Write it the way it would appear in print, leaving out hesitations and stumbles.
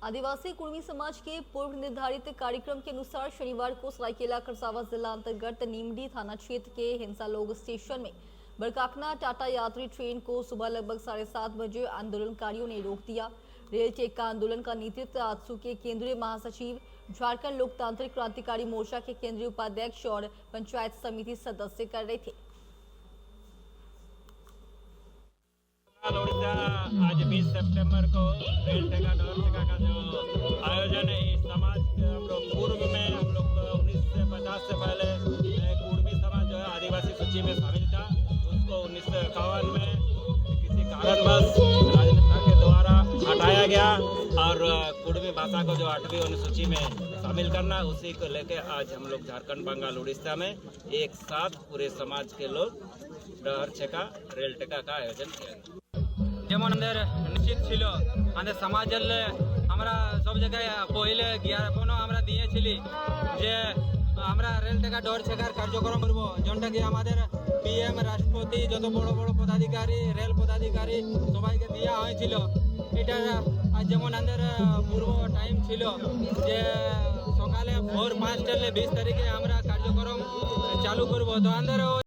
आदिवासी कुर्मी समाज के पूर्व निर्धारित कार्यक्रम के अनुसार शनिवार को सरायकेला खरसावां जिला अंतर्गत नीमडी थाना क्षेत्र के हिंसालोग स्टेशन में बरकाकना टाटा यात्री ट्रेन को सुबह लगभग 7:30 बजे आंदोलनकारियों ने रोक दिया। रेल टेक्का आंदोलन का नेतृत्व आजसू के केंद्रीय महासचिव, झारखंड लोकतांत्रिक क्रांतिकारी मोर्चा के केंद्रीय उपाध्यक्ष और पंचायत समिति सदस्य कर रहे थे। आज 20 सितंबर को रेल टेक्का डोर टेक्का का जो आयोजन है, इस समाज के हम लोग पूर्व में 1950 से पहले कुर्मी समाज जो है आदिवासी सूची में शामिल था। उसको 1951 में किसी कारणवश राजनेता के द्वारा हटाया गया और कुर्मी भाषा को जो 8वीं अनुसूची में शामिल करना, उसी को लेकर आज हम लोग झारखंड, बंगाल, उड़ीसा में एक साथ पूरे समाज के लोग डोर टेक्का रेल टेक्का का आयोजन किया। যেমন আমাদের নিশ্চিত ছিল আমাদের সমাজের আমরা সব জায়গায় পहिले জ্ঞাপনও আমরা দিয়েছিলি যে আমরা রেল টেকা ডর ছেকার কার্যক্রম করব, যেটা কি আমাদের পিএম, রাষ্ট্রপতি, যত বড় বড় পদাধিকারী, রেল পদাধিকারী সবাইকে দেওয়া হয়েছিল। এটা যেমন আমাদের পূর্ব টাইম ছিল যে সকালে ভোর 5টায় 20 তারিখে আমরা কার্যক্রম চালু করব। তো আমাদের